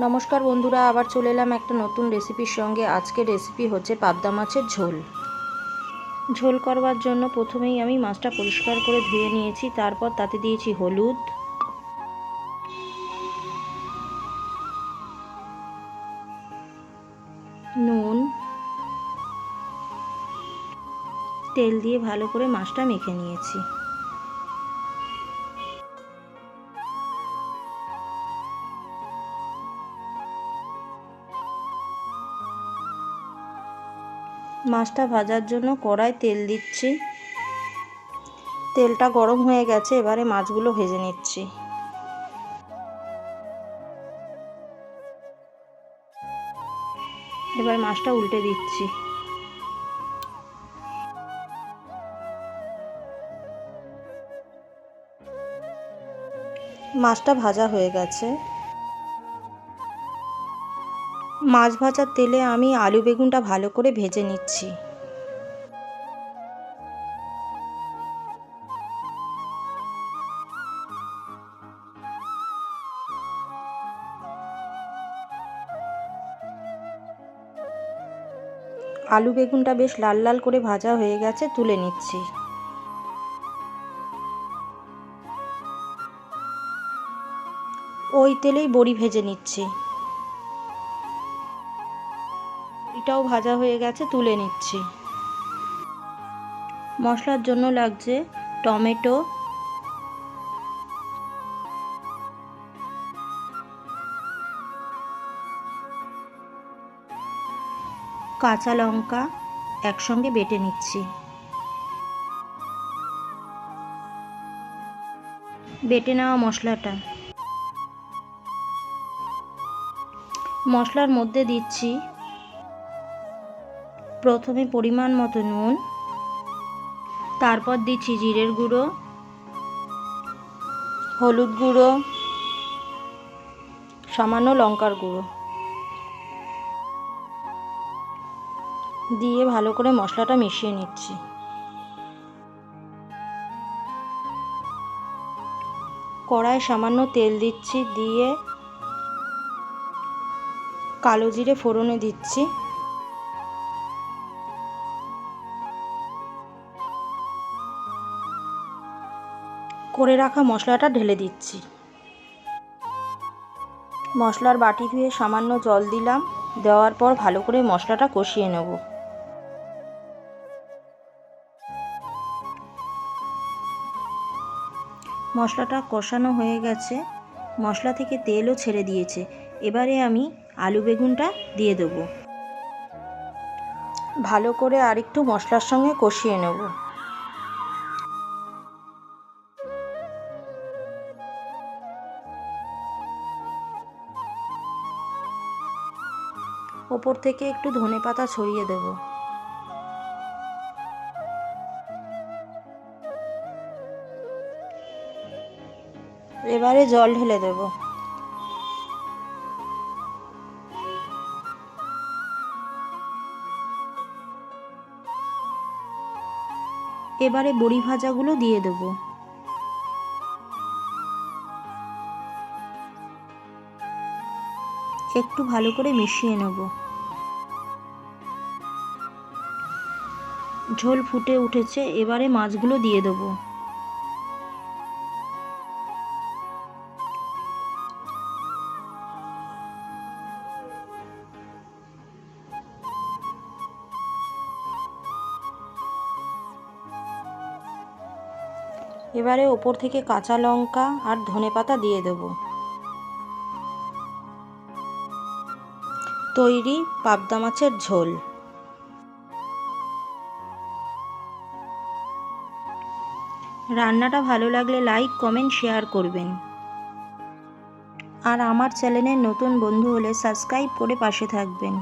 নমস্কার বন্ধুরা, আবার চলে এলাম একটা নতুন রেসিপির সঙ্গে। আজকের রেসিপি হচ্ছে পাবদা মাছের ঝোল। ঝোল করবার জন্য প্রথমেই আমি মাছটা পরিষ্কার করে ধুয়ে নিয়েছি। তারপর তাতে দিয়েছি হলুদ, নুন, তেল দিয়ে ভালো করে মাছটা মেখে নিয়েছি। মাছটা ভাজার জন্য কড়ায় তেল দিচ্ছি। তেলটা গরম হয়ে গেছে, এবারে মাছগুলো ভেজে নিচ্ছি। এবার মাছটা উল্টে দিচ্ছি। মাছটা ভাজা হয়ে গেছে। মাছ ভাজার তেলে আমি আলু বেগুনটা ভালো করে ভেজে নিচ্ছি। আলু বেগুনটা বেশ লাল লাল করে ভাজা হয়ে গেছে, তুলে নিচ্ছি। ওই তেলেই বড়ি ভেজে নিচ্ছি। বড়িটাও ভাজা হয়ে গেছে, তুলে নিচ্ছি। মশলার জন্য লাগছে টমেটো, কাঁচা লঙ্কা একসঙ্গে বেটে নিচ্ছি। বেটে নেওয়া মশলাটা মশলার মধ্যে দিচ্ছি। প্রথমে পরিমাণ মতো নুন, তারপর দিচ্ছি জিরের গুঁড়ো, হলুদ গুঁড়ো, সামান্য লঙ্কার গুঁড়ো দিয়ে ভালো করে মশলাটা মিশিয়ে নিচ্ছি। কড়ায় সামান্য তেল দিচ্ছি, দিয়ে কালো জিরে ফোড়নে দিচ্ছি। করে রাখা মশলাটা ঢেলে দিচ্ছি। মশলার বাটি ধুয়ে সামান্য জল দিলাম। দেওয়ার পর ভালো করে মশলাটা কষিয়ে নেব। মশলাটা কষানো হয়ে গেছে, মশলা থেকে তেলও ছেড়ে দিয়েছে। এবারে আমি আলু বেগুনটা দিয়ে দেব। ভালো করে আরেকটু মশলার সঙ্গে কষিয়ে নেব। ওপর থেকে একটু ধনেপাতা ছড়িয়ে দেব। এবারে জল ঢেলে দেব। এবারে বড়ি ভাজাগুলো দিয়ে দেব। একটু ভালো করে মিশিয়ে নেব। ঝোল ফুটে উঠেছে, এবারে মাছগুলো দিয়ে দেব। এবারে ওপর থেকে কাঁচা লঙ্কা আর ধনেপাতা দিয়ে দেব। তৈরি পাবদা মাছের ঝোল। রান্নাটা ভালো লাগলে লাইক, কমেন্ট, শেয়ার করবেন। আর আমার চ্যানেলের নতুন বন্ধু হলে সাবস্ক্রাইব করে পাশে থাকবেন।